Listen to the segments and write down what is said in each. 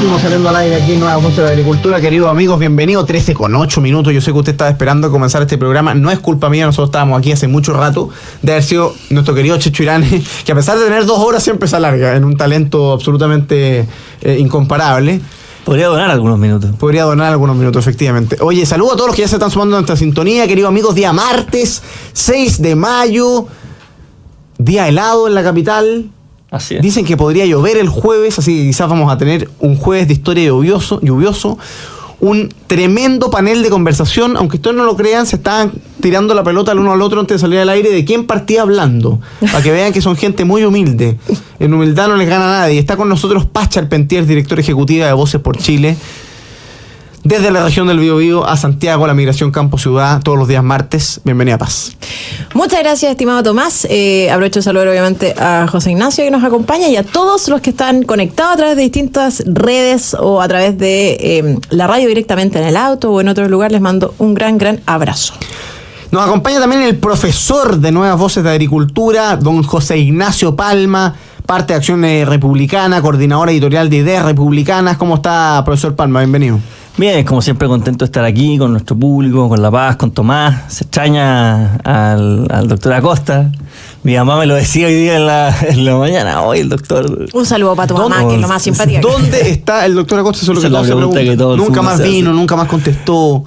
Seguimos saliendo al aire aquí en Nueva Voces de la Agricultura, queridos amigos, bienvenidos. 13:08. Yo sé que usted estaba esperando comenzar este programa. No es culpa mía, nosotros estábamos aquí hace mucho rato de haber sido nuestro querido Checho Irane, que a pesar de tener 2 horas siempre se alarga en un talento absolutamente incomparable. Podría donar algunos minutos. Efectivamente. Oye, saludo a todos los que ya se están sumando a nuestra sintonía, queridos amigos. Día martes, 6 de mayo, día helado en la capital. Así es. Dicen que podría llover el jueves, así que quizás vamos a tener un jueves de historia lluvioso. Un tremendo panel de conversación, aunque ustedes no lo crean, se estaban tirando la pelota el uno al otro antes de salir al aire de quién partía hablando, para que vean que son gente muy humilde. En humildad no les gana a nadie. Está con nosotros Paz Charpentier, directora ejecutiva de Voces por Chile, desde la región del Biobío a Santiago, la migración campo-ciudad, todos los días martes. Bienvenida, Paz. Muchas gracias, estimado Tomás. Aprovecho de saludar obviamente a José Ignacio que nos acompaña y a todos los que están conectados a través de distintas redes o a través de la radio directamente en el auto o en otro lugar. Les mando un gran abrazo. Nos acompaña también el profesor de Nuevas Voces de Agricultura, don José Ignacio Palma, parte de Acción Republicana, coordinadora editorial de Ideas Republicanas. ¿Cómo está, profesor Palma? Bienvenido. Bien, como siempre contento de estar aquí con nuestro público, con La Paz, con Tomás. Se extraña al doctor Acosta. Mi mamá me lo decía hoy día en la mañana. Hoy el doctor... Un saludo para tu mamá, que es lo más simpática. ¿Dónde está el doctor Acosta? Eso es lo que todos se preguntan. Nunca más vino, nunca más contestó.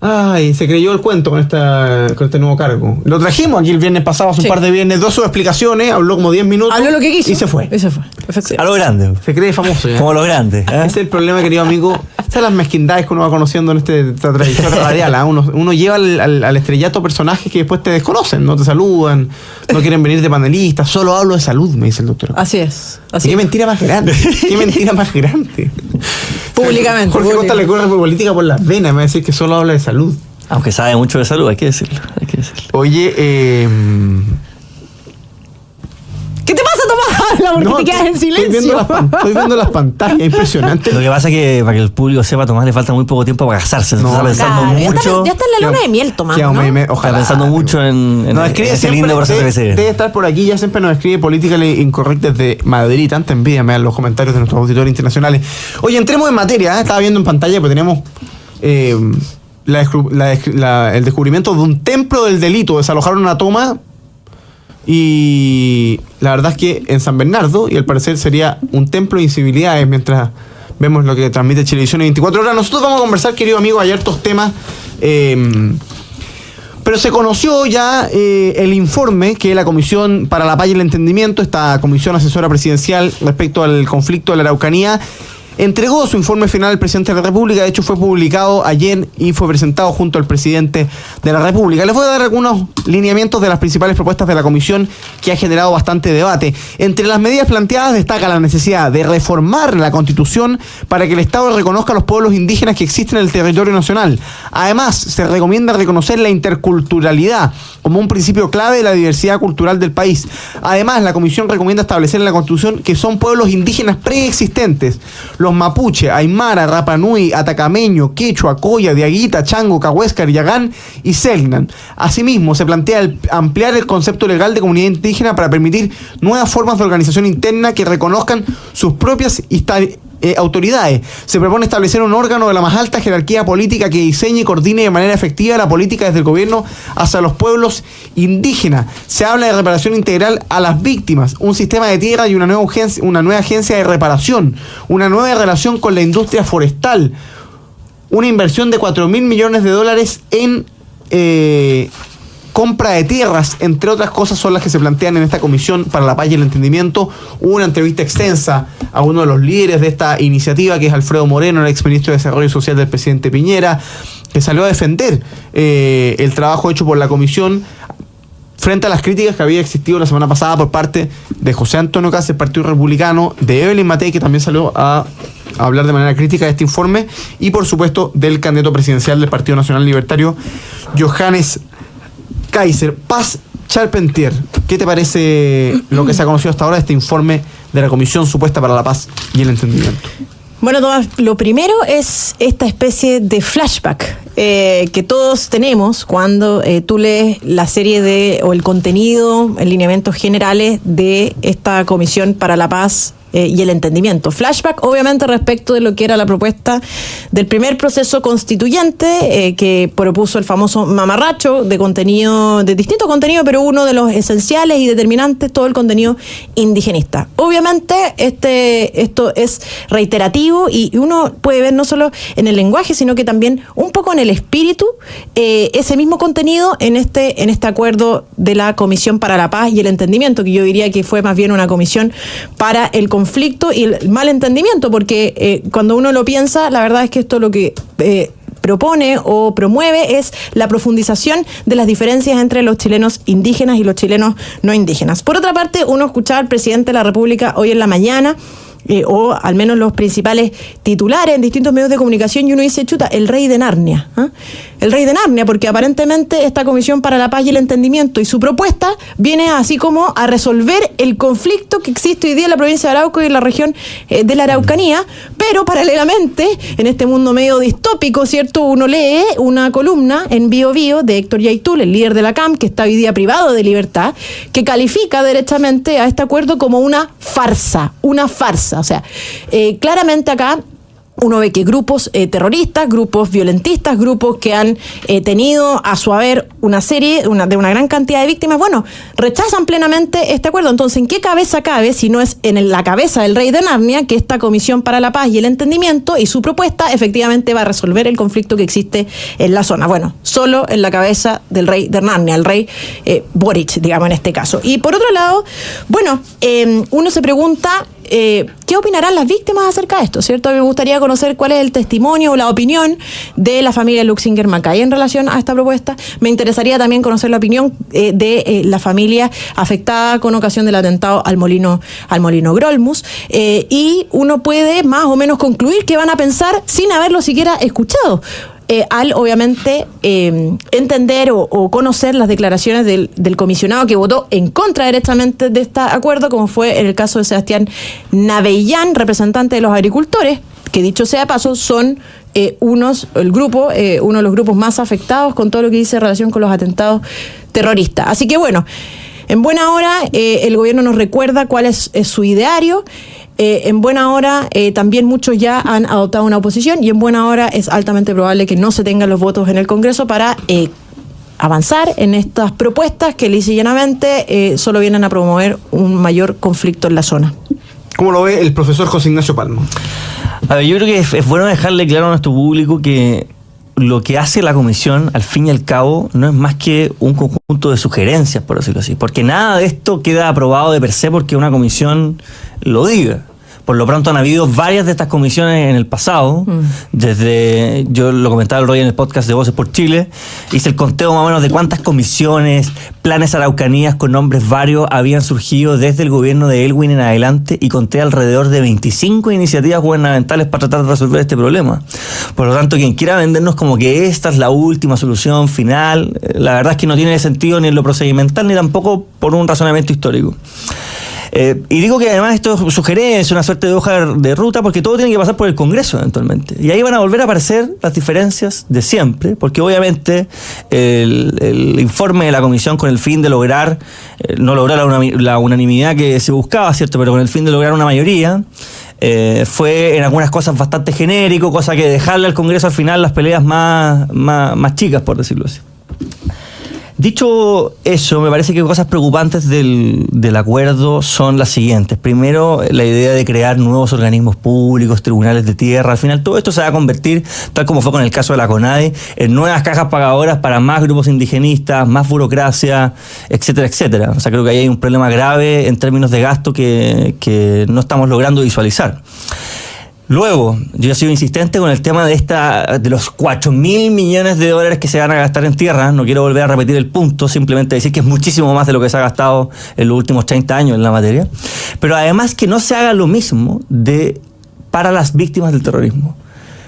Ay, se creyó el cuento con este nuevo cargo. Lo trajimos aquí el viernes pasado, hace un par de viernes, 2 sus explicaciones, habló como 10 minutos. Habló lo que quiso. Y se fue. A lo grande. Se cree famoso ya. Como los grandes. Ese es el problema, querido amigo. Esas son las mezquindades que uno va conociendo en esta trayectoria radial. Uno lleva al estrellato personajes que después te desconocen, no te saludan, no quieren venir de panelistas. Solo hablo de salud, me dice el doctor. Así es. ¿Qué mentira más grande? ¿Qué mentira más grande? Públicamente. Jorge Costa le corre política por las venas, me va a decir que solo habla de salud. Aunque sabe mucho de salud, hay que decirlo. Oye, ¿qué te pasa, Tomás? Habla porque te quedas en silencio. Estoy viendo las pantallas, impresionante. Lo que pasa es que, para que el público sepa, Tomás le falta muy poco tiempo para casarse. Se está pensando mucho. Ya está en la luna de miel, Tomás, ¿no? Ojalá. Está pensando mucho en ese lindo proceso que se debe estar por aquí, ya siempre nos escribe Politically Incorrect desde Madrid. Tanta envidia me dan los comentarios de nuestros auditores internacionales. Oye, entremos en materia, Estaba viendo en pantalla, porque tenemos... el descubrimiento de un templo del delito. Desalojaron una toma y la verdad es que en San Bernardo, y al parecer sería un templo de incivilidades, mientras vemos lo que transmite Chilevisión en 24 horas. Nosotros vamos a conversar, querido amigo, hay hartos temas, pero se conoció ya el informe que la Comisión para la Paz y el Entendimiento, esta comisión asesora presidencial respecto al conflicto de la Araucanía, entregó su informe final al presidente de la República. De hecho, fue publicado ayer y fue presentado junto al presidente de la República. Les voy a dar algunos lineamientos de las principales propuestas de la comisión, que ha generado bastante debate. Entre las medidas planteadas destaca la necesidad de reformar la Constitución para que el Estado reconozca a los pueblos indígenas que existen en el territorio nacional. Además, se recomienda reconocer la interculturalidad como un principio clave de la diversidad cultural del país. Además, la comisión recomienda establecer en la Constitución que son pueblos indígenas preexistentes: los mapuche, aymara, rapanui, atacameño, quechua, coya, diaguita, chango, cahuéscar, yagán y selknam. Asimismo, se plantea ampliar el concepto legal de comunidad indígena para permitir nuevas formas de organización interna que reconozcan sus propias autoridades. Se propone establecer un órgano de la más alta jerarquía política que diseñe y coordine de manera efectiva la política desde el gobierno hacia los pueblos indígenas. Se habla de reparación integral a las víctimas, un sistema de tierra y una nueva agencia de reparación, una nueva relación con la industria forestal, una inversión de $4.000 millones en compra de tierras, entre otras cosas, son las que se plantean en esta Comisión para la Paz y el Entendimiento. Hubo una entrevista extensa a uno de los líderes de esta iniciativa, que es Alfredo Moreno, el exministro de Desarrollo Social del presidente Piñera, que salió a defender el trabajo hecho por la Comisión frente a las críticas que había existido la semana pasada por parte de José Antonio Kast, del Partido Republicano, de Evelyn Matei, que también salió a hablar de manera crítica de este informe, y por supuesto del candidato presidencial del Partido Nacional Libertario, Johannes Kaiser. Paz Charpentier, ¿qué te parece lo que se ha conocido hasta ahora de este informe de la Comisión Supuesta para la Paz y el Entendimiento? Bueno, Tomás, lo primero es esta especie de flashback que todos tenemos cuando tú lees la serie o el contenido, en lineamientos generales de esta Comisión para la Paz y el entendimiento. Flashback, obviamente, respecto de lo que era la propuesta del primer proceso constituyente que propuso el famoso mamarracho de contenido, de distinto contenido, pero uno de los esenciales y determinantes, todo el contenido indigenista. Obviamente, esto es reiterativo y uno puede ver no solo en el lenguaje, sino que también un poco en el espíritu, ese mismo contenido en este acuerdo de la Comisión para la Paz y el Entendimiento, que yo diría que fue más bien una comisión para el conflicto y el malentendimiento, porque cuando uno lo piensa, la verdad es que esto lo que propone o promueve es la profundización de las diferencias entre los chilenos indígenas y los chilenos no indígenas. Por otra parte, uno escuchaba al presidente de la República hoy en la mañana, o al menos los principales titulares en distintos medios de comunicación, y uno dice, chuta, el rey de Narnia. El rey de Narnia, porque aparentemente esta Comisión para la Paz y el Entendimiento y su propuesta viene así como a resolver el conflicto que existe hoy día en la provincia de Arauco y en la región de la Araucanía, pero paralelamente, en este mundo medio distópico, ¿cierto? Uno lee una columna en Bio Bio de Héctor Yaitul, el líder de la CAM, que está hoy día privado de libertad, que califica derechamente a este acuerdo como una farsa. O sea, claramente acá uno ve que grupos terroristas, grupos violentistas, grupos que han tenido a su haber una serie de una gran cantidad de víctimas, bueno, rechazan plenamente este acuerdo. Entonces, ¿en qué cabeza cabe, si no es en la cabeza del rey de Narnia, que esta Comisión para la Paz y el Entendimiento y su propuesta efectivamente va a resolver el conflicto que existe en la zona? Bueno, solo en la cabeza del rey de Narnia, el rey Boric, digamos, en este caso. Y por otro lado, bueno, uno se pregunta ¿qué opinarán las víctimas acerca de esto? ¿Cierto? A mí me gustaría conocer cuál es el testimonio o la opinión de la familia Luxinger Macay en relación a esta propuesta. Me interesaría también conocer la opinión de la familia afectada con ocasión del atentado al molino Grolmus. Y uno puede más o menos concluir que van a pensar sin haberlo siquiera escuchado. Al obviamente entender o conocer las declaraciones del comisionado que votó en contra directamente de este acuerdo, como fue en el caso de Sebastián Navellán, representante de los agricultores, que dicho sea paso, son uno de los grupos más afectados con todo lo que dice en relación con los atentados terroristas. Así que bueno, en buena hora el gobierno nos recuerda cuál es su ideario. En buena hora también muchos ya han adoptado una oposición y en buena hora es altamente probable que no se tengan los votos en el Congreso para avanzar en estas propuestas que lisa y llanamente solo vienen a promover un mayor conflicto en la zona. ¿Cómo lo ve el profesor José Ignacio Palma? A ver, yo creo que es bueno dejarle claro a nuestro público que lo que hace la comisión, al fin y al cabo, no es más que un conjunto de sugerencias, por decirlo así, porque nada de esto queda aprobado de per se porque una comisión lo diga. Por lo pronto han habido varias de estas comisiones en el pasado, desde, yo lo comentaba el otro día en el podcast de Voces por Chile, hice el conteo más o menos de cuántas comisiones, planes araucanías con nombres varios habían surgido desde el gobierno de Elwin en adelante y conté alrededor de 25 iniciativas gubernamentales para tratar de resolver este problema. Por lo tanto, quien quiera vendernos como que esta es la última solución final, la verdad es que no tiene sentido ni en lo procedimental ni tampoco por un razonamiento histórico. Y digo que además esto es sugerencia, una suerte de hoja de ruta, porque todo tiene que pasar por el Congreso eventualmente. Y ahí van a volver a aparecer las diferencias de siempre, porque obviamente el informe de la comisión con el fin de lograr, no lograr la unanimidad que se buscaba, ¿cierto? Pero con el fin de lograr una mayoría, fue en algunas cosas bastante genérico, cosa que dejarle al Congreso al final las peleas más chicas, por decirlo así. Dicho eso, me parece que cosas preocupantes del acuerdo son las siguientes. Primero, la idea de crear nuevos organismos públicos, tribunales de tierra. Al final, todo esto se va a convertir, tal como fue con el caso de la CONADE, en nuevas cajas pagadoras para más grupos indigenistas, más burocracia, etcétera, etcétera. O sea, creo que ahí hay un problema grave en términos de gasto que no estamos logrando visualizar. Luego, yo he sido insistente con el tema de los 4.000 millones de dólares que se van a gastar en tierra. No quiero volver a repetir el punto, simplemente decir que es muchísimo más de lo que se ha gastado en los últimos 30 años en la materia. Pero además que no se haga lo mismo para las víctimas del terrorismo.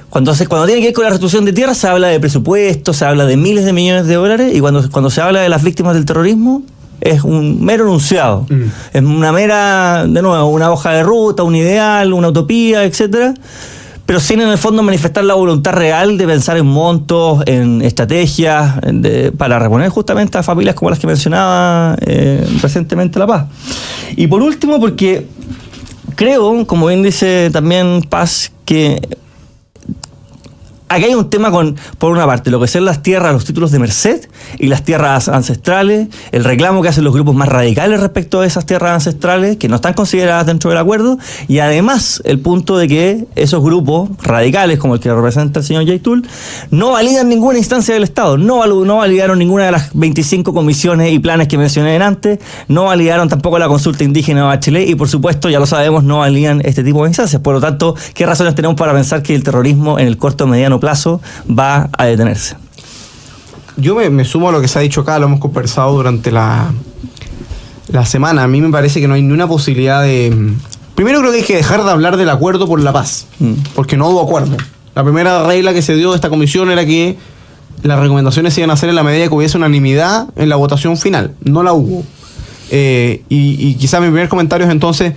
Cuando tiene que ver con la restitución de tierra se habla de presupuesto, se habla de miles de millones de dólares, y cuando se habla de las víctimas del terrorismo es un mero enunciado. Es una mera, de nuevo, una hoja de ruta, un ideal, una utopía, etcétera, pero sin en el fondo manifestar la voluntad real de pensar en montos, en estrategias para reponer justamente a familias como las que mencionaba recientemente La Paz. Y por último, porque creo, como bien dice también Paz, que aquí hay un tema por una parte, lo que son las tierras, los títulos de merced y las tierras ancestrales, el reclamo que hacen los grupos más radicales respecto a esas tierras ancestrales, que no están consideradas dentro del acuerdo, y además el punto de que esos grupos radicales, como el que representa el señor Yaitul, no validan ninguna instancia del Estado, no validaron ninguna de las 25 comisiones y planes que mencioné antes, no validaron tampoco la consulta indígena de Bachelet, y por supuesto, ya lo sabemos, no validan este tipo de instancias. Por lo tanto, ¿qué razones tenemos para pensar que el terrorismo en el corto o mediano plazo va a detenerse? Yo me sumo a lo que se ha dicho acá, lo hemos conversado durante la semana. A mí me parece que no hay ni una posibilidad de... Primero creo que hay que dejar de hablar del acuerdo por la paz, porque no hubo acuerdo. La primera regla que se dio de esta comisión era que las recomendaciones se iban a hacer en la medida que hubiese unanimidad en la votación final. No la hubo. Y quizás mi primer comentario es entonces...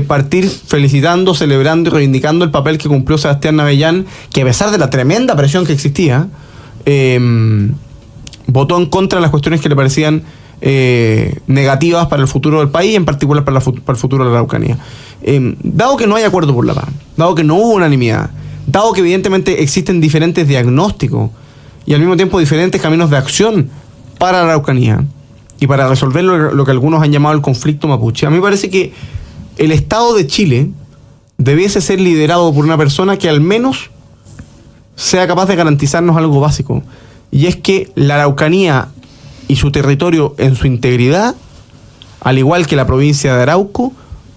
partir felicitando, celebrando y reivindicando el papel que cumplió Sebastián Navellán, que a pesar de la tremenda presión que existía, votó en contra de las cuestiones que le parecían negativas para el futuro del país, en particular para el futuro de la Araucanía. Dado que no hay acuerdo por la paz, dado que no hubo unanimidad, dado que evidentemente existen diferentes diagnósticos y al mismo tiempo diferentes caminos de acción para la Araucanía y para resolver lo que algunos han llamado el conflicto mapuche, a mí me parece que el Estado de Chile debiese ser liderado por una persona que al menos sea capaz de garantizarnos algo básico, y es que la Araucanía y su territorio en su integridad, al igual que la provincia de Arauco,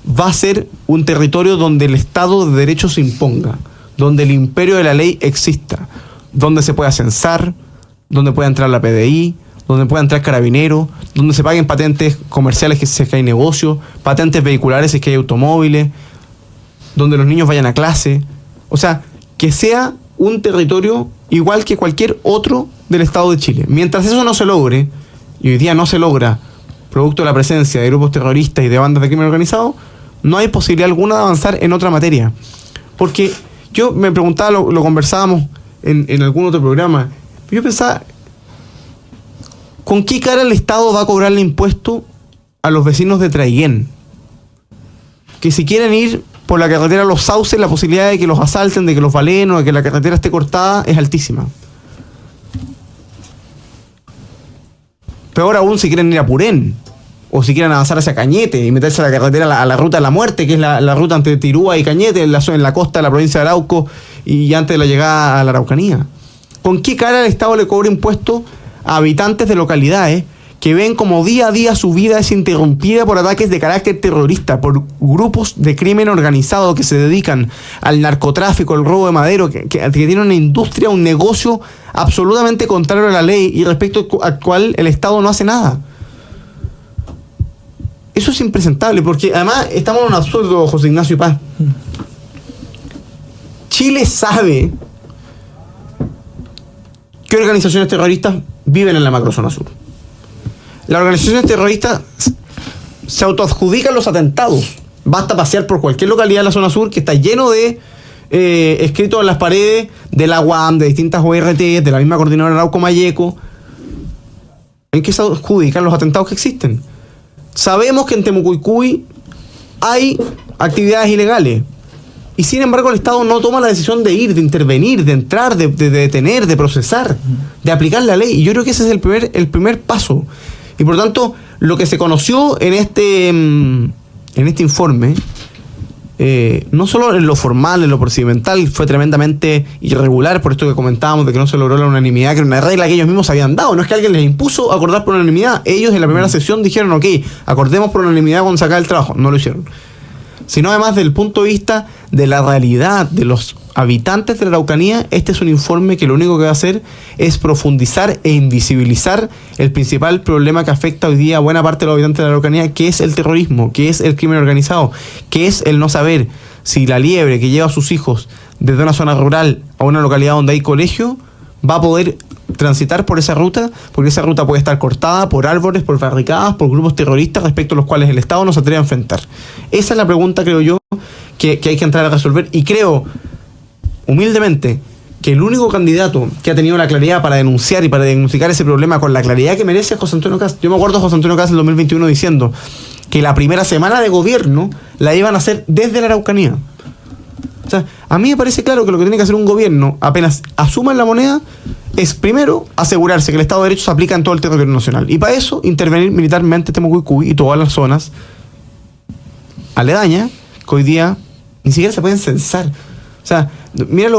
va a ser un territorio donde el Estado de Derecho se imponga, donde el imperio de la ley exista, donde se pueda censar, donde pueda entrar la PDI, donde pueda entrar Carabineros, donde se paguen patentes comerciales si es que hay negocio, patentes vehiculares si es que hay automóviles, donde los niños vayan a clase. O sea, que sea un territorio igual que cualquier otro del Estado de Chile. Mientras eso no se logre, y hoy día no se logra, producto de la presencia de grupos terroristas y de bandas de crimen organizado, no hay posibilidad alguna de avanzar en otra materia. Porque yo me preguntaba, lo conversábamos en algún otro programa, yo pensaba... ¿Con qué cara el Estado va a cobrarle impuesto a los vecinos de Traiguén? Que si quieren ir por la carretera Los Sauces, la posibilidad de que los asalten, de que los baleen o de que la carretera esté cortada es altísima. Peor aún si quieren ir a Purén, o si quieren avanzar hacia Cañete y meterse a la carretera, a la ruta de la muerte, que es la ruta entre Tirúa y Cañete, en la costa de la provincia de Arauco y antes de la llegada a la Araucanía. ¿Con qué cara el Estado le cobra impuestos a habitantes de localidades que ven como día a día su vida es interrumpida por ataques de carácter terrorista, por grupos de crimen organizado que se dedican al narcotráfico, al robo de madero, que tienen una industria, un negocio absolutamente contrario a la ley y respecto al cual el Estado no hace nada? Eso es impresentable, porque además estamos en un absurdo, José Ignacio Paz. Chile sabe qué organizaciones terroristas viven en la macrozona sur. Las organizaciones terroristas se autoadjudican los atentados. Basta pasear por cualquier localidad de la zona sur que está lleno de escritos en las paredes de la UAM, de distintas ORT, de la misma coordinadora Arauco Mayeco, en que se adjudican los atentados que existen. Sabemos que en Temucuicui hay actividades ilegales. Y sin embargo el Estado no toma la decisión de ir, de intervenir, de entrar, de detener, de procesar, de aplicar la ley. Y yo creo que ese es el primer paso. Y por lo tanto, lo que se conoció en este informe, no solo en lo formal, en lo procedimental, fue tremendamente irregular, por esto que comentábamos de que no se logró la unanimidad, que era una regla que ellos mismos habían dado. No es que alguien les impuso acordar por unanimidad. Ellos en la primera sesión dijeron, ok, acordemos por unanimidad cuando se acabe el trabajo. No lo hicieron. Sino además desde el punto de vista de la realidad de los habitantes de la Araucanía, este es un informe que lo único que va a hacer es profundizar e invisibilizar el principal problema que afecta hoy día a buena parte de los habitantes de la Araucanía, que es el terrorismo, que es el crimen organizado, que es el no saber si la liebre que lleva a sus hijos desde una zona rural a una localidad donde hay colegio va a poder transitar por esa ruta, porque esa ruta puede estar cortada por árboles, por barricadas, por grupos terroristas respecto a los cuales el Estado no se atreve a enfrentar. Esa es la pregunta, creo yo, que hay que entrar a resolver, y creo humildemente que el único candidato que ha tenido la claridad para denunciar y para diagnosticar ese problema con la claridad que merece es José Antonio Kast. Yo me acuerdo de José Antonio Kast en el 2021 diciendo: que la primera semana de gobierno la iban a hacer desde la Araucanía. O sea, a mí me parece claro que lo que tiene que hacer un gobierno, apenas asuman la moneda, es primero asegurarse que el Estado de Derecho se aplica en todo el territorio nacional. Y para eso, intervenir militarmente Temucuicui y todas las zonas aledañas que hoy día ni siquiera se pueden censar. O sea, mira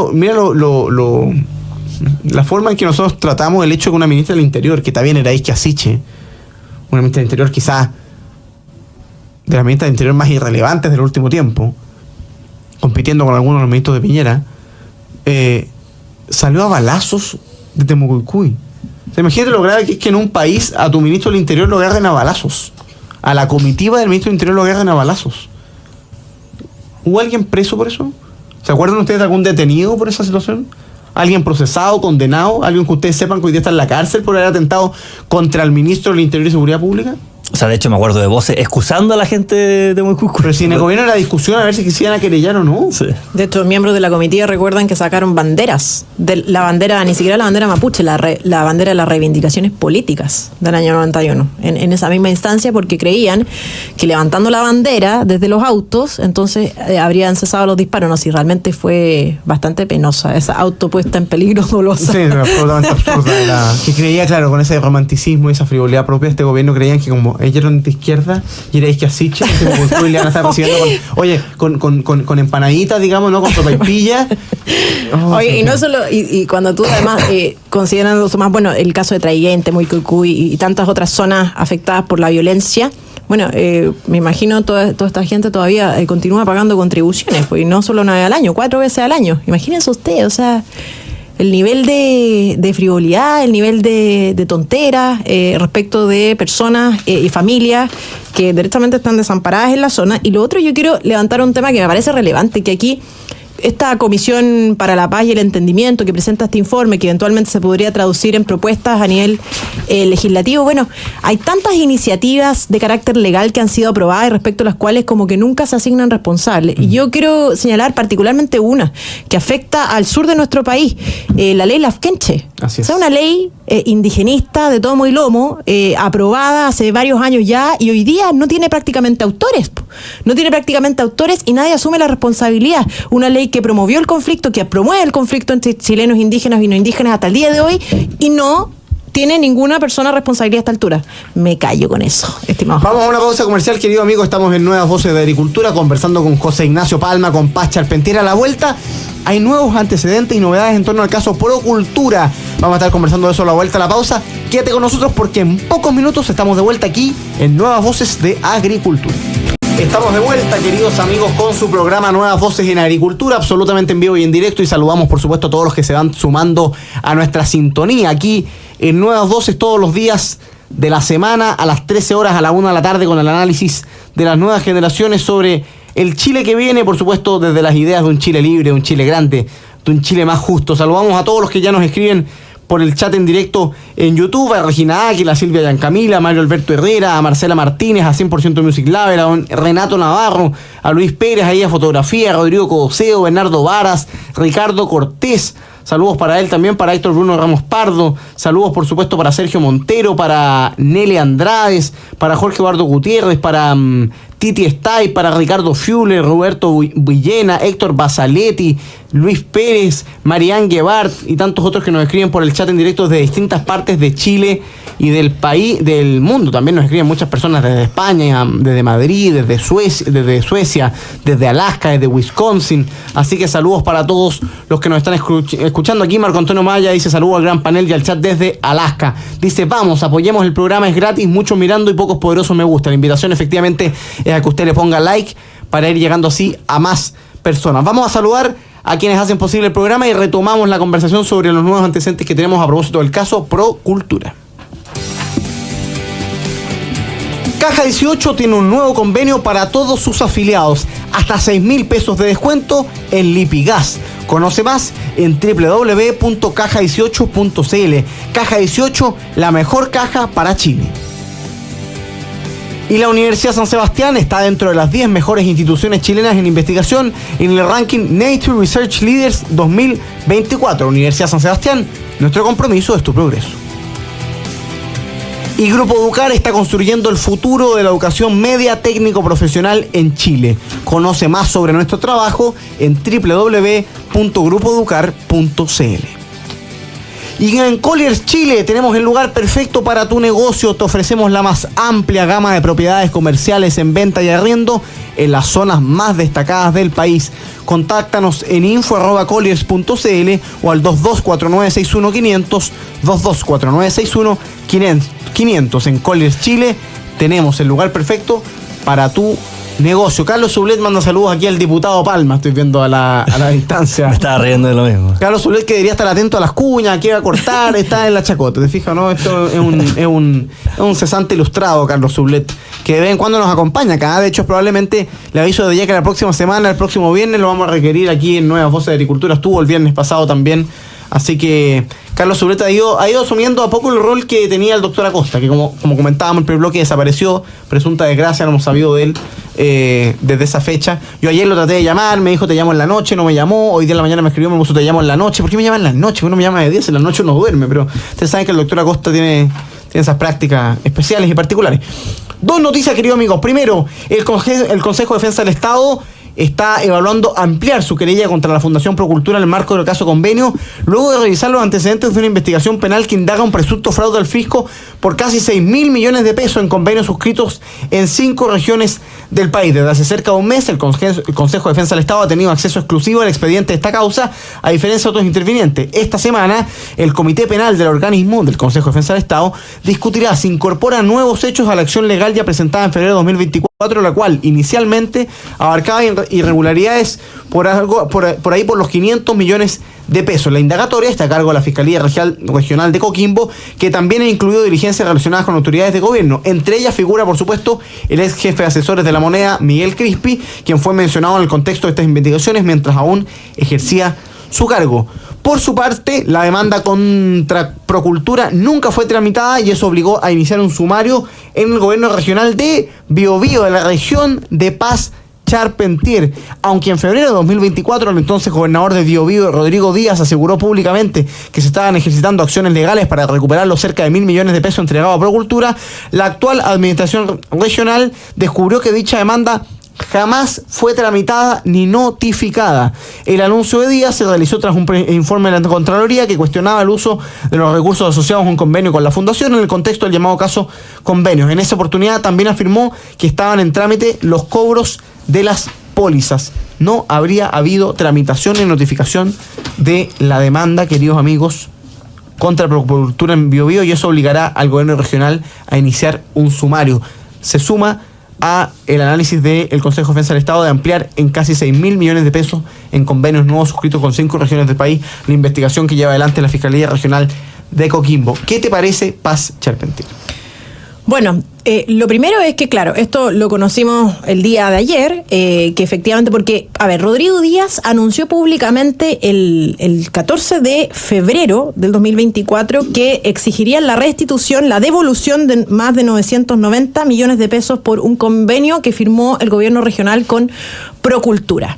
la forma en que nosotros tratamos el hecho de que una ministra del Interior, que también era Isquia Siche, una ministra del Interior quizás de las ministras del Interior más irrelevantes del último tiempo, compitiendo con algunos de los ministros de Piñera, salió a balazos de Temucuicui. O sea, imagínate lo grave que es que en un país a tu ministro del Interior lo agarren a balazos. A la comitiva del ministro del Interior lo agarren a balazos. ¿Hubo alguien preso por eso? ¿Se acuerdan ustedes de algún detenido por esa situación? ¿Alguien procesado, condenado? ¿Alguien que ustedes sepan que hoy día está en la cárcel por haber atentado contra el ministro del Interior y Seguridad Pública? O sea, de hecho me acuerdo de voces excusando a la gente de Temucuicui. Pero si en el gobierno era discusión a ver si quisieran a querellar o no. Sí. De hecho, miembros de la comitiva recuerdan que sacaron banderas. La bandera, ni siquiera la bandera mapuche, la bandera de las reivindicaciones políticas del año 91. En esa misma instancia, porque creían que levantando la bandera desde los autos, entonces habrían cesado los disparos. No, si realmente fue bastante penosa esa autopuesta en peligro dolosa. Sí, absolutamente absurda. Que creía, claro, con ese romanticismo y esa frivolidad propia de este gobierno, creían que como ellos eran de izquierda y era Isquia Siche, y le van a estar recibiendo con empanaditas, digamos, ¿no? Con sopaipilla. Oye, y no solo, y cuando tú además considerando más, bueno, el caso de Traiguén, Temucuicui y tantas otras zonas afectadas por la violencia, bueno, me imagino toda esta gente todavía continúa pagando contribuciones, pues, y no solo una vez al año, 4 veces al año. Imagínense ustedes, o sea, el nivel de frivolidad, el nivel de tonteras respecto de personas y familias que directamente están desamparadas en la zona. Y lo otro, yo quiero levantar un tema que me parece relevante, que aquí esta Comisión para la Paz y el Entendimiento que presenta este informe, que eventualmente se podría traducir en propuestas a nivel legislativo, bueno, hay tantas iniciativas de carácter legal que han sido aprobadas y respecto a las cuales como que nunca se asignan responsables. Y yo quiero señalar particularmente una que afecta al sur de nuestro país, la ley Lafkenche. Así es. O sea, una ley indigenista de tomo y lomo, aprobada hace varios años ya, y hoy día no tiene prácticamente autores. No tiene prácticamente autores y nadie asume la responsabilidad. Una ley que promovió el conflicto, que promueve el conflicto entre chilenos indígenas y no indígenas hasta el día de hoy, y no tiene ninguna persona responsabilidad a esta altura. Me callo con eso, estimado. Vamos a una pausa comercial, querido amigo. Estamos en Nuevas Voces de Agricultura, conversando con José Ignacio Palma, con Paz Charpentier. A la vuelta hay nuevos antecedentes y novedades en torno al caso Procultura. Vamos a estar conversando de eso a la vuelta a la pausa. Quédate con nosotros porque en pocos minutos estamos de vuelta aquí en Nuevas Voces de Agricultura. Estamos de vuelta, queridos amigos, con su programa Nuevas Voces en Agricultura, absolutamente en vivo y en directo, y saludamos, por supuesto, a todos los que se van sumando a nuestra sintonía aquí en Nuevas Voces todos los días de la semana a las 13 horas, a la 1 de la tarde, con el análisis de las nuevas generaciones sobre el Chile que viene, por supuesto, desde las ideas de un Chile libre, de un Chile grande, de un Chile más justo. Saludamos a todos los que ya nos escriben por el chat en directo en YouTube, a Regina Áquila, a Silvia Giancamila, a Mario Alberto Herrera, a Marcela Martínez, a 100% Music Lover, a don Renato Navarro, a Luis Pérez, ahí a Fotografía, a Rodrigo Codoseo, Bernardo Varas, Ricardo Cortés. Saludos para él también, para Héctor Bruno Ramos Pardo. Saludos, por supuesto, para Sergio Montero, para Nele Andrades, para Jorge Eduardo Gutiérrez, para Titi Stay, para Ricardo Fiuler, Roberto Villena, Héctor Basaletti, Luis Pérez, Marián Guevart y tantos otros que nos escriben por el chat en directo desde distintas partes de Chile y del país, del mundo. También nos escriben muchas personas desde España, desde Madrid, desde Suecia, desde Alaska, desde Wisconsin. Así que saludos para todos los que nos están escuchando aquí. Marco Antonio Maya dice saludos al gran panel y al chat desde Alaska. Dice, vamos, apoyemos el programa, es gratis, muchos mirando y pocos poderosos me gusta. La invitación efectivamente es a que usted le ponga like para ir llegando así a más personas. Vamos a saludar a quienes hacen posible el programa y retomamos la conversación sobre los nuevos antecedentes que tenemos a propósito del caso Procultura. Caja 18 tiene un nuevo convenio para todos sus afiliados, hasta 6.000 pesos de descuento en Lipigas. Conoce más en www.caja18.cl. Caja 18, la mejor caja para Chile. Y la Universidad San Sebastián está dentro de las 10 mejores instituciones chilenas en investigación en el ranking Nature Research Leaders 2024. Universidad San Sebastián, nuestro compromiso es tu progreso. Y Grupo Educar está construyendo el futuro de la educación media técnico-profesional en Chile. Conoce más sobre nuestro trabajo en www.grupoeducar.cl. Y en Colliers Chile tenemos el lugar perfecto para tu negocio. Te ofrecemos la más amplia gama de propiedades comerciales en venta y arriendo en las zonas más destacadas del país. Contáctanos en info@colliers.cl o al 224961-500, 224961-500. En Colliers Chile tenemos el lugar perfecto para tu negocio. Carlos Sublet manda saludos aquí al diputado Palma, estoy viendo a la distancia. Me estaba riendo de lo mismo. Carlos Sublet, que debería estar atento a las cuñas, que va a cortar, está en la chacota, ¿te fijas, no? Esto es un cesante ilustrado, Carlos Sublet, que de vez en cuando nos acompaña acá. De hecho, probablemente le aviso de ya que la próxima semana, el próximo viernes, lo vamos a requerir aquí en Nuevas Voces de Agricultura. Estuvo el viernes pasado también. Así que Carlos Sublet ha ido asumiendo a poco el rol que tenía el doctor Acosta, que como comentábamos en el primer bloque, desapareció, presunta desgracia, no hemos sabido de él desde esa fecha. Yo ayer lo traté de llamar, me dijo te llamo en la noche, no me llamó. Hoy día en la mañana me escribió, me puso te llamo en la noche. ¿Por qué me llama en la noche? Uno me llama de 10, en la noche uno duerme, pero ustedes saben que el doctor Acosta tiene esas prácticas especiales y particulares. Dos noticias, queridos amigos. Primero, el Consejo de Defensa del Estado está evaluando ampliar su querella contra la Fundación Procultura en el marco del caso Convenio, luego de revisar los antecedentes de una investigación penal que indaga un presunto fraude al fisco por casi 6.000 millones de pesos en convenios suscritos en 5 regiones del país. Desde hace cerca de un mes, el Consejo de Defensa del Estado ha tenido acceso exclusivo al expediente de esta causa, a diferencia de otros intervinientes. Esta semana, el Comité Penal del organismo del Consejo de Defensa del Estado discutirá si incorpora nuevos hechos a la acción legal ya presentada en febrero de 2024, la cual inicialmente abarcaba irregularidades por ahí por los 500 millones de pesos. La indagatoria está a cargo de la Fiscalía Regional de Coquimbo, que también ha incluido diligencias relacionadas con autoridades de gobierno. Entre ellas figura, por supuesto, el ex jefe de asesores de la moneda, Miguel Crispi, quien fue mencionado en el contexto de estas investigaciones mientras aún ejercía su cargo. Por su parte, la demanda contra Procultura nunca fue tramitada y eso obligó a iniciar un sumario en el gobierno regional de Biobío, de la región de Paz Charpentier. Aunque en febrero de 2024 el entonces gobernador de Biobío, Rodrigo Díaz, aseguró públicamente que se estaban ejercitando acciones legales para recuperar los cerca de 1.000 millones de pesos entregados a Procultura, la actual administración regional descubrió que dicha demanda jamás fue tramitada ni notificada. El anuncio de Díaz se realizó tras un informe de la Contraloría que cuestionaba el uso de los recursos asociados a un convenio con la Fundación en el contexto del llamado caso Convenios. En esa oportunidad también afirmó que estaban en trámite los cobros de las pólizas. No habría habido tramitación ni notificación de la demanda, queridos amigos, contra Procultura en Biobío, y eso obligará al gobierno regional a iniciar un sumario. Se suma a el análisis del Consejo de Defensa del Estado de ampliar en casi 6.000 millones de pesos en convenios nuevos suscritos con 5 regiones del país la investigación que lleva adelante la Fiscalía Regional de Coquimbo. ¿Qué te parece, Paz Charpentier? Bueno, lo primero es que, claro, esto lo conocimos el día de ayer, que efectivamente, porque, a ver, Rodrigo Díaz anunció públicamente el 14 de febrero del 2024 que exigirían la restitución, la devolución de más de 990 millones de pesos por un convenio que firmó el gobierno regional con Procultura.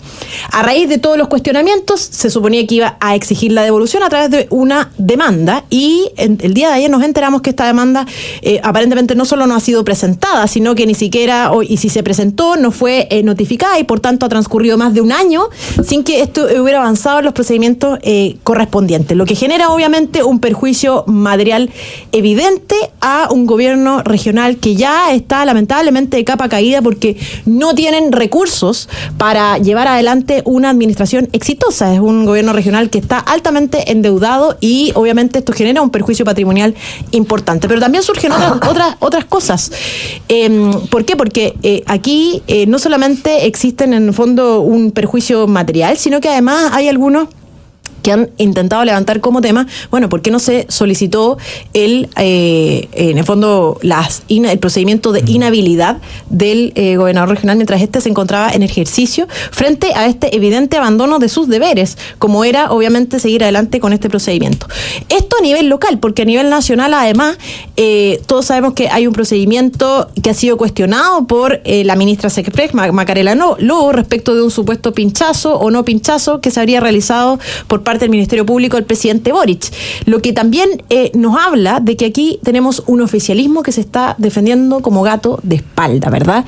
A raíz de todos los cuestionamientos, se suponía que iba a exigir la devolución a través de una demanda, y el día de ayer nos enteramos que esta demanda aparentemente no solo no ha sido presentada, sino que ni siquiera, y si se presentó, no fue notificada, y por tanto ha transcurrido más de un año sin que esto hubiera avanzado en los procedimientos correspondientes, lo que genera obviamente un perjuicio material evidente a un gobierno regional que ya está lamentablemente de capa caída porque no tienen recursos para llevar adelante una administración exitosa. Es un gobierno regional que está altamente endeudado y obviamente esto genera un perjuicio patrimonial importante. Pero también surgen otras cosas. ¿Por qué? Porque aquí no solamente existen en el fondo un perjuicio material, sino que además hay algunos que han intentado levantar como tema, bueno, ¿por qué no se solicitó en el fondo el procedimiento de inhabilidad del gobernador regional mientras este se encontraba en ejercicio frente a este evidente abandono de sus deberes, como era obviamente seguir adelante con este procedimiento? Esto a nivel local, porque a nivel nacional además todos sabemos que hay un procedimiento que ha sido cuestionado por la ministra Sexpress, Macarela Lobo, respecto de un supuesto pinchazo o no pinchazo que se habría realizado por parte parte del Ministerio Público del presidente Boric. Lo que también nos habla de que aquí tenemos un oficialismo que se está defendiendo como gato de espalda, ¿verdad?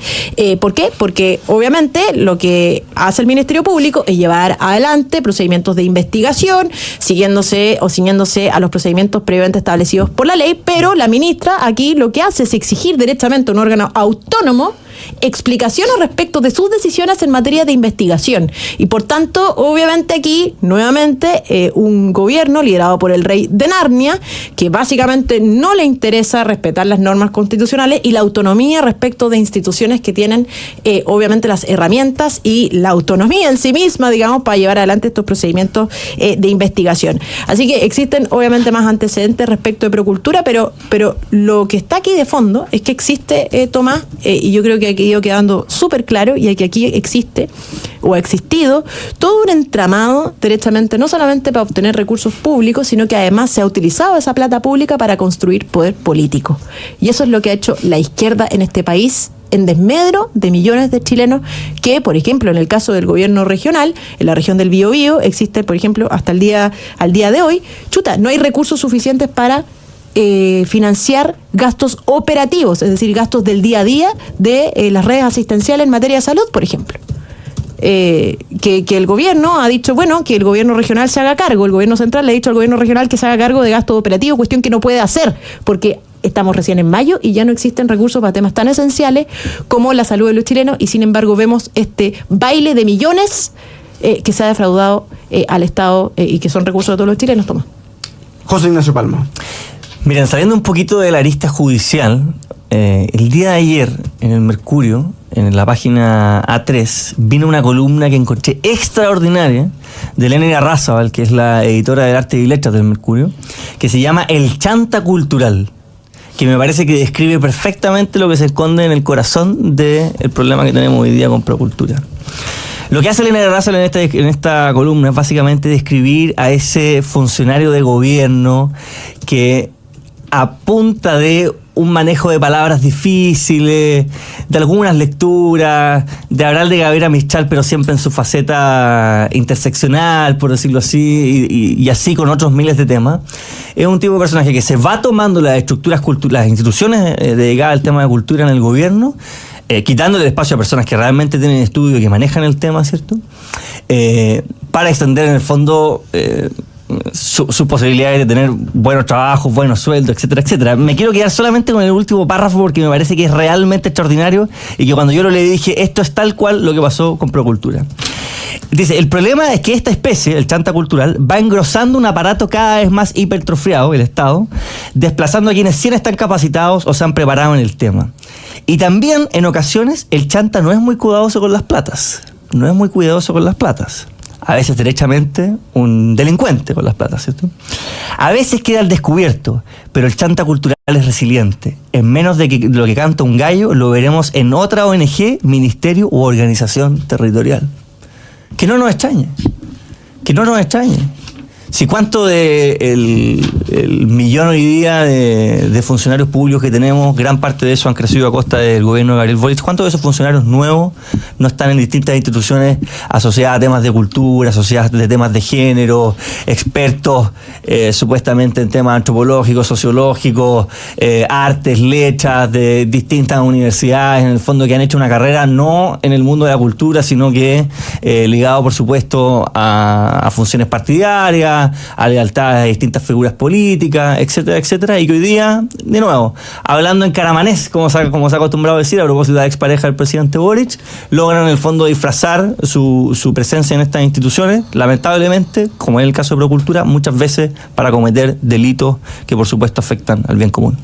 ¿Por qué? Porque obviamente lo que hace el Ministerio Público es llevar adelante procedimientos de investigación, ciñéndose a los procedimientos previamente establecidos por la ley, pero la ministra aquí lo que hace es exigir directamente a un órgano autónomo explicaciones respecto de sus decisiones en materia de investigación. Y por tanto, obviamente aquí, nuevamente, un gobierno liderado por el rey de Narnia, que básicamente no le interesa respetar las normas constitucionales y la autonomía respecto de instituciones que tienen, obviamente, las herramientas y la autonomía en sí misma, digamos, para llevar adelante estos procedimientos de investigación. Así que existen, obviamente, más antecedentes respecto de Procultura, pero lo que está aquí de fondo es que existe, Tomás, y yo creo que ha ido quedando súper claro, y que aquí existe o ha existido todo un entramado derechamente, no solamente para obtener recursos públicos, sino que además se ha utilizado esa plata pública para construir poder político. Y eso es lo que ha hecho la izquierda en este país, en desmedro de millones de chilenos que, por ejemplo, en el caso del gobierno regional, en la región del Biobío, existe, por ejemplo, hasta al día de hoy, no hay recursos suficientes para financiar gastos operativos, es decir, gastos del día a día de las redes asistenciales en materia de salud, por ejemplo. Que el gobierno ha dicho, que el gobierno regional se haga cargo, el gobierno central le ha dicho al gobierno regional que se haga cargo de gastos operativos, cuestión que no puede hacer, porque estamos recién en mayo y ya no existen recursos para temas tan esenciales como la salud de los chilenos, y sin embargo vemos este baile de millones que se ha defraudado al Estado y que son recursos de todos los chilenos. Tomás. José Ignacio Palma. Miren, saliendo un poquito de la arista judicial, el día de ayer en el Mercurio, en la página A3, vino una columna que encontré extraordinaria de Elena Irarrázaval, que es la editora de Arte y Letras del Mercurio, que se llama El Chanta Cultural, que me parece que describe perfectamente lo que se esconde en el corazón del problema que tenemos hoy día con Procultura. Lo que hace Elena Irarrázaval en esta columna es básicamente describir a ese funcionario de gobierno que, a punta de un manejo de palabras difíciles, de algunas lecturas, de hablar de Gabriela Mistral, pero siempre en su faceta interseccional, por decirlo así, y así con otros miles de temas, es un tipo de personaje que se va tomando las estructuras culturales, las instituciones dedicadas al tema de cultura en el gobierno, quitándole el espacio a personas que realmente tienen estudio y que manejan el tema, ¿cierto? Para extender en el fondo sus posibilidades de tener buenos trabajos, buenos sueldos, etcétera, etcétera. Me quiero quedar solamente con el último párrafo porque me parece que es realmente extraordinario y que cuando yo lo leí dije, esto es tal cual lo que pasó con Procultura. Dice, el problema es que esta especie, el chanta cultural, va engrosando un aparato cada vez más hipertrofiado, el Estado, desplazando a quienes sí están capacitados o se han preparado en el tema. Y también, en ocasiones, el chanta no es muy cuidadoso con las platas. A veces derechamente un delincuente con las platas, ¿cierto? A veces queda al descubierto, pero el chanta cultural es resiliente. En menos de lo que canta un gallo, lo veremos en otra ONG, ministerio u organización territorial. Que no nos extrañe. Si cuánto de el millón hoy día de funcionarios públicos que tenemos, gran parte de eso han crecido a costa del gobierno de Gabriel Boric, ¿cuántos de esos funcionarios nuevos no están en distintas instituciones asociadas a temas de cultura, asociadas a temas de género, expertos supuestamente en temas antropológicos, sociológicos, artes, letras, de distintas universidades, en el fondo que han hecho una carrera no en el mundo de la cultura, sino que ligado por supuesto a funciones partidarias, a lealtades de distintas figuras políticas, etcétera, etcétera, y que hoy día, de nuevo, hablando en caramanés, como se ha acostumbrado a decir a propósito de la expareja del presidente Boric, logran en el fondo disfrazar su presencia en estas instituciones, lamentablemente, como en el caso de Procultura, muchas veces para cometer delitos que por supuesto afectan al bien común.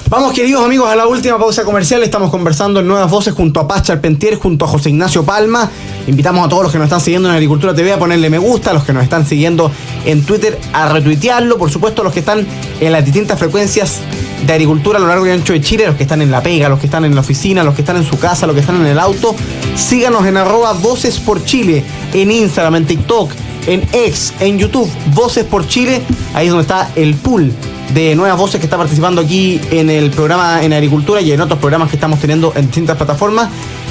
Vamos, queridos amigos, a la última pausa comercial. Estamos conversando en Nuevas Voces junto a Paz Charpentier, junto a José Ignacio Palma. Invitamos a todos los que nos están siguiendo en Agricultura TV a ponerle me gusta, a los que nos están siguiendo en Twitter a retuitearlo, por supuesto a los que están en las distintas frecuencias de agricultura a lo largo y ancho de Chile, los que están en la pega, los que están en la oficina, los que están en su casa, los que están en el auto. Síganos en @Voces por Chile, en Instagram, en TikTok, en X, en YouTube, Voces por Chile. Ahí es donde está el pool de Nuevas Voces que está participando aquí en el programa en Agricultura y en otros programas que estamos teniendo en distintas plataformas.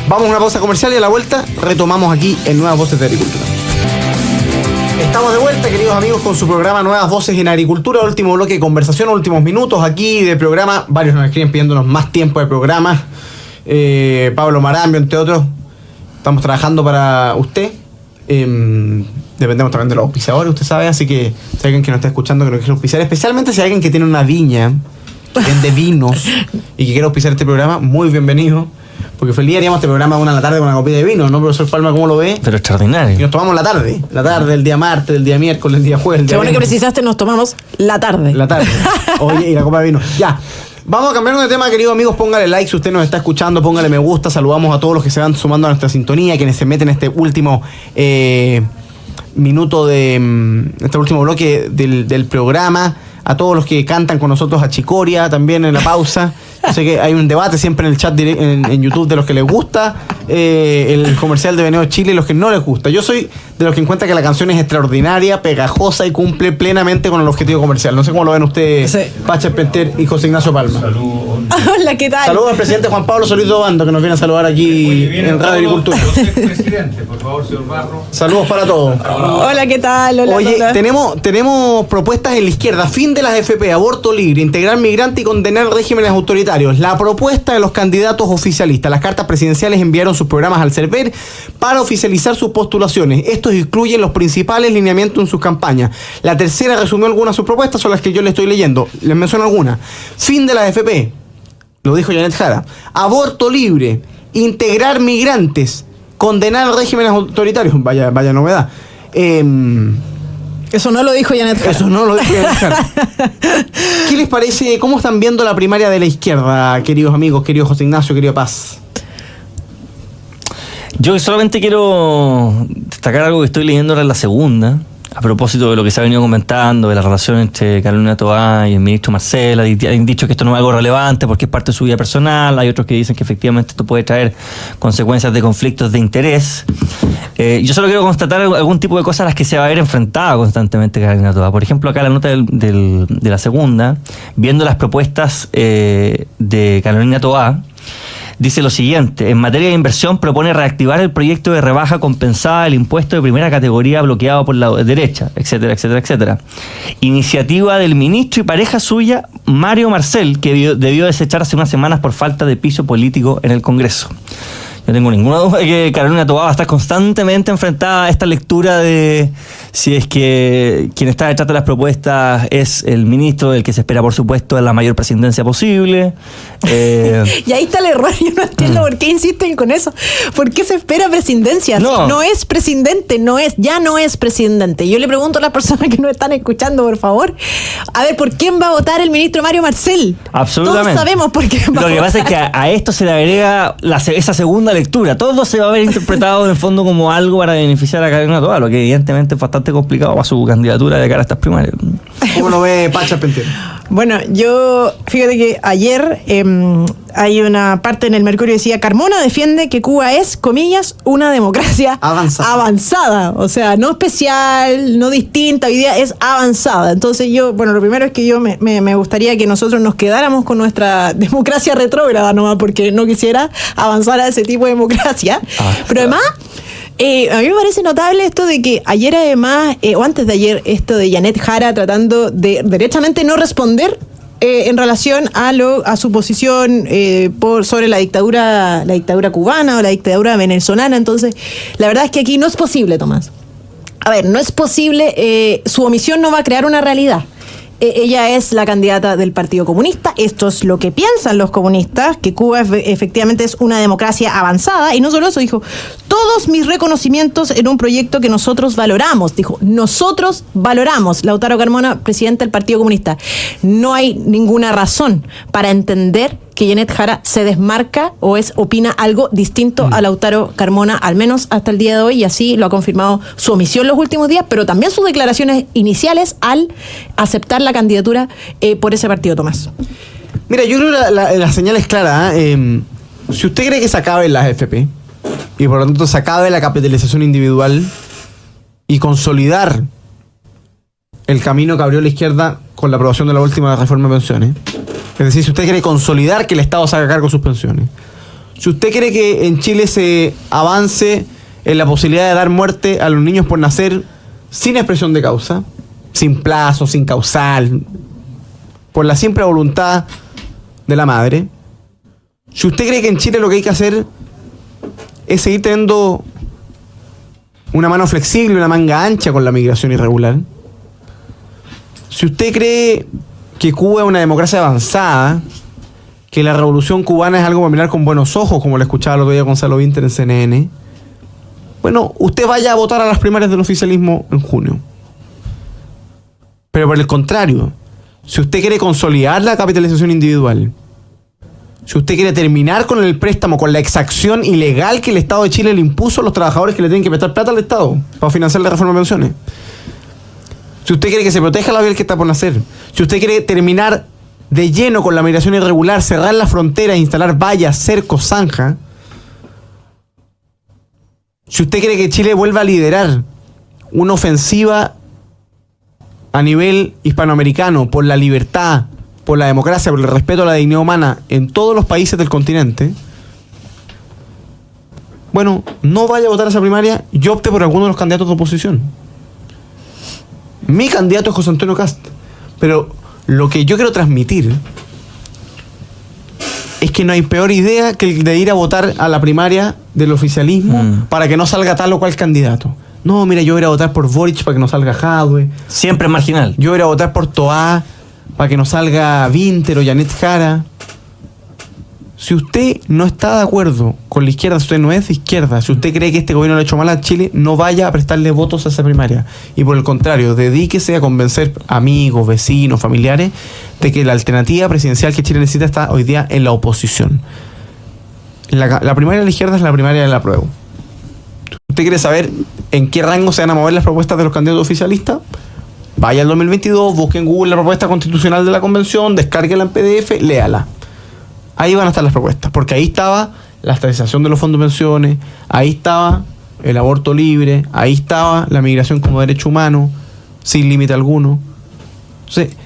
Vamos a una pausa comercial y a la vuelta retomamos aquí en Nuevas Voces de Agricultura. Estamos de vuelta, queridos amigos, con su programa Nuevas Voces en Agricultura. Último bloque de conversación, últimos minutos aquí de programa. Varios nos escriben pidiéndonos más tiempo de programa. Pablo Marambio, entre otros. Estamos trabajando para usted. Dependemos también de los auspiciadores, usted sabe. Así que si hay alguien que nos está escuchando que nos quiere auspiciar, especialmente si hay alguien que tiene una viña, que vende vinos y que quiere auspiciar este programa, muy bienvenido. Porque feliz día haríamos este programa a 1 de la tarde con una copita de vino, ¿no, profesor Palma? ¿Cómo lo ve? Pero extraordinario. Y nos tomamos la tarde, el día martes, el día miércoles, el día jueves. El día Qué bueno que viernes. precisaste, nos tomamos la tarde. La tarde. Oye, y la copa de vino. Ya. Vamos a cambiar de tema, queridos amigos. Póngale like si usted nos está escuchando, póngale me gusta. Saludamos a todos los que se van sumando a nuestra sintonía, quienes se meten en este último minuto de este último bloque del programa. A todos los que cantan con nosotros a Chicoria también en la pausa. Yo sé que hay un debate siempre en el chat en YouTube de los que les gusta el comercial de Veneno Chile y los que no les gusta. Yo soy de los que encuentra que la canción es extraordinaria, pegajosa y cumple plenamente con el objetivo comercial. No sé cómo lo ven ustedes, sí. Pacha Penter y José Ignacio Palma. Saludos. Hola, ¿qué tal? Saludos al presidente Juan Pablo Solito Bando, que nos viene a saludar aquí en Radio Agricultura. Presidente, por favor, señor Barro. Saludos para todos. Hola, ¿qué tal? Hola, Oye, hola. tenemos propuestas en la izquierda. Fin de las FP, aborto libre, integrar migrante y condenar regímenes autoritarios. La propuesta de los candidatos oficialistas. Las cartas presidenciales enviaron sus programas al CERVEL para oficializar sus postulaciones. Estos incluyen los principales lineamientos en sus campañas. La tercera resumió algunas de sus propuestas, son las que yo le estoy leyendo. Les menciono algunas. Fin de las FP, lo dijo Janet Jara. Aborto libre, integrar migrantes, condenar regímenes autoritarios. Vaya novedad. Eso no lo dijo Janet Jara. Eso no lo dijo Janet Jara. ¿Qué les parece? ¿Cómo están viendo la primaria de la izquierda, queridos amigos, querido José Ignacio, querido Paz? Yo solamente quiero destacar algo que estoy leyendo ahora en la segunda, a propósito de lo que se ha venido comentando, de la relación entre Carolina Toá y el ministro Marcel. Han dicho que esto no es algo relevante porque es parte de su vida personal. Hay otros que dicen que efectivamente esto puede traer consecuencias de conflictos de interés. Yo solo quiero constatar algún tipo de cosas a las que se va a ver enfrentada constantemente Carolina Toá. Por ejemplo, acá la nota de la segunda, viendo las propuestas de Carolina Toá, dice lo siguiente: en materia de inversión propone reactivar el proyecto de rebaja compensada del impuesto de primera categoría bloqueado por la derecha, etcétera, etcétera, etcétera. Iniciativa del ministro y pareja suya, Mario Marcel, que debió desechar hace unas semanas por falta de piso político en el Congreso. No tengo ninguna duda de que Carolina Toá va a estar constantemente enfrentada a esta lectura de si es que quien está detrás de las propuestas es el ministro, del que se espera, por supuesto, la mayor presidencia posible. Y ahí está el error. Yo no entiendo por qué insisten con eso. ¿Por qué se espera presidencia? No. No es presidente, ya no es presidente. Yo le pregunto a las personas que nos están escuchando, por favor, a ver, ¿por quién va a votar el ministro Mario Marcel? Absolutamente. Todos sabemos por qué va Lo a que votar. pasa es que a esto se le agrega esa segunda lectura. Todo se va a ver interpretado en el fondo como algo para beneficiar a Carolina Toá, lo que evidentemente es bastante complicado para su candidatura de cara a estas primarias. ¿Cómo lo ve Pacha Penter? Bueno, fíjate que ayer hay una parte en el Mercurio que decía: Carmona defiende que Cuba es, comillas, una democracia avanzada. O sea, no especial, no distinta, hoy día es avanzada. Entonces lo primero es que yo me gustaría que nosotros nos quedáramos con nuestra democracia retrógrada nomás, porque no quisiera avanzar a ese tipo de democracia. Pero además, a mí me parece notable esto de que ayer además, o antes de ayer, esto de Janet Jara tratando de derechamente no responder en relación a su posición sobre la dictadura cubana o la dictadura venezolana. Entonces, la verdad es que aquí no es posible, Tomás. A ver, no es posible, su omisión no va a crear una realidad. Ella es la candidata del Partido Comunista. Esto es lo que piensan los comunistas, que Cuba efectivamente es una democracia avanzada. Y no solo eso, dijo: todos mis reconocimientos en un proyecto que nosotros valoramos. Dijo: nosotros valoramos. Lautaro Carmona, presidente del Partido Comunista. No hay ninguna razón para entender que Janet Jara se desmarca o opina algo distinto a Lautaro Carmona, al menos hasta el día de hoy, y así lo ha confirmado su omisión los últimos días, pero también sus declaraciones iniciales al aceptar la candidatura por ese partido, Tomás. Mira, yo creo que la señal es clara. Si usted cree que se acaben las FP y por lo tanto se acabe la capitalización individual y consolidar el camino que abrió la izquierda con la aprobación de la última reforma de pensiones, es decir, si usted quiere consolidar que el Estado se haga cargo de sus pensiones, si usted quiere que en Chile se avance en la posibilidad de dar muerte a los niños por nacer sin expresión de causa, sin plazo, sin causal, por la simple voluntad de la madre. Si usted cree que en Chile lo que hay que hacer es seguir teniendo una mano flexible, una manga ancha con la migración irregular, si usted cree que Cuba es una democracia avanzada, que la revolución cubana es algo para mirar con buenos ojos, como le escuchaba el otro día a Gonzalo Vinter en CNN, bueno, usted vaya a votar a las primarias del oficialismo en junio. Pero por el contrario, si usted quiere consolidar la capitalización individual, si usted quiere terminar con el préstamo, con la exacción ilegal que el Estado de Chile le impuso a los trabajadores que le tienen que prestar plata al Estado para financiar la reforma de pensiones, si usted quiere que se proteja la vida que está por nacer, si usted quiere terminar de lleno con la migración irregular, cerrar la frontera, instalar vallas, cercos, zanja, si usted quiere que Chile vuelva a liderar una ofensiva a nivel hispanoamericano por la libertad, por la democracia, por el respeto a la dignidad humana en todos los países del continente, bueno, no vaya a votar esa primaria y opte por alguno de los candidatos de oposición. Mi candidato es José Antonio Kast, pero lo que yo quiero transmitir es que no hay peor idea que el de ir a votar a la primaria del oficialismo para que no salga tal o cual candidato. No, mira, yo voy a ir a votar por Boric para que no salga Jadwe. Siempre marginal. Yo voy a ir a votar por Toá para que no salga Vinter o Janet Jara. Si usted no está de acuerdo con la izquierda, si usted no es de izquierda, si usted cree que este gobierno le ha hecho mal a Chile, no vaya a prestarle votos a esa primaria. Y por el contrario, dedíquese a convencer amigos, vecinos, familiares de que la alternativa presidencial que Chile necesita está hoy día en la oposición. La primaria de la izquierda es la primaria del apruebo. ¿Usted quiere saber en qué rango se van a mover las propuestas de los candidatos oficialistas? Vaya al 2022, busque en Google la propuesta constitucional de la convención, descárguela en PDF, léala. Ahí van a estar las propuestas, porque ahí estaba la estatización de los fondos de pensiones, ahí estaba el aborto libre, ahí estaba la migración como derecho humano, sin límite alguno. Entonces,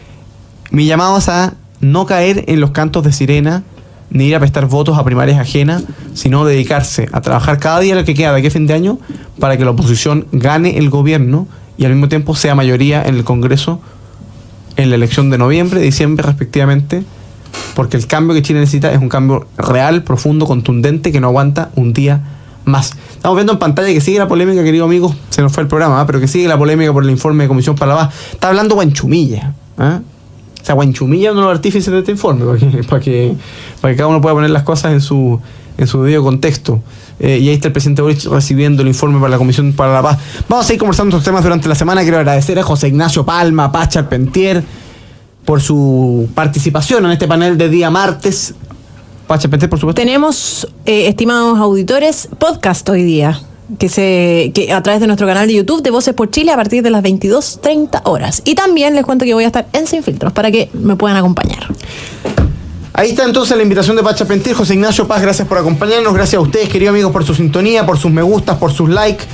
mi llamado es a no caer en los cantos de sirena, ni ir a prestar votos a primarias ajenas, sino dedicarse a trabajar cada día lo que queda de aquí a fin de año para que la oposición gane el gobierno y al mismo tiempo sea mayoría en el Congreso en la elección de noviembre, diciembre respectivamente, porque el cambio que Chile necesita es un cambio real, profundo, contundente, que no aguanta un día más. Estamos viendo en pantalla que sigue la polémica, querido amigo, se nos fue el programa, pero que sigue la polémica por el informe de Comisión para la Paz. Está hablando Guanchumilla, O sea, Guanchumilla es uno de los artífices de este informe, para que cada uno pueda poner las cosas en su debido contexto. Y ahí está el presidente Boric recibiendo el informe para la Comisión para la Paz. Vamos a seguir conversando estos temas durante la semana. Quiero agradecer a José Ignacio Palma, a Paz Charpentier, por su participación en este panel de día martes. Paz Charpentier, por supuesto. Tenemos, estimados auditores, podcast hoy día, que a través de nuestro canal de YouTube de Voces por Chile a partir de las 22:30 horas. Y también les cuento que voy a estar en Sin Filtros para que me puedan acompañar. Ahí está entonces la invitación de Paz Charpentier. José Ignacio Paz, gracias por acompañarnos. Gracias a ustedes, queridos amigos, por su sintonía, por sus me gustas, por sus likes,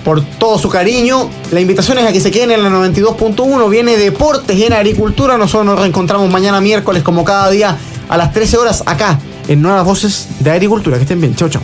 por todo su cariño. La invitación es a que se queden en la 92.1. Viene Deportes en Agricultura. Nosotros nos reencontramos mañana miércoles, como cada día, a las 13 horas, acá, en Nuevas Voces de Agricultura. Que estén bien. Chau, chau.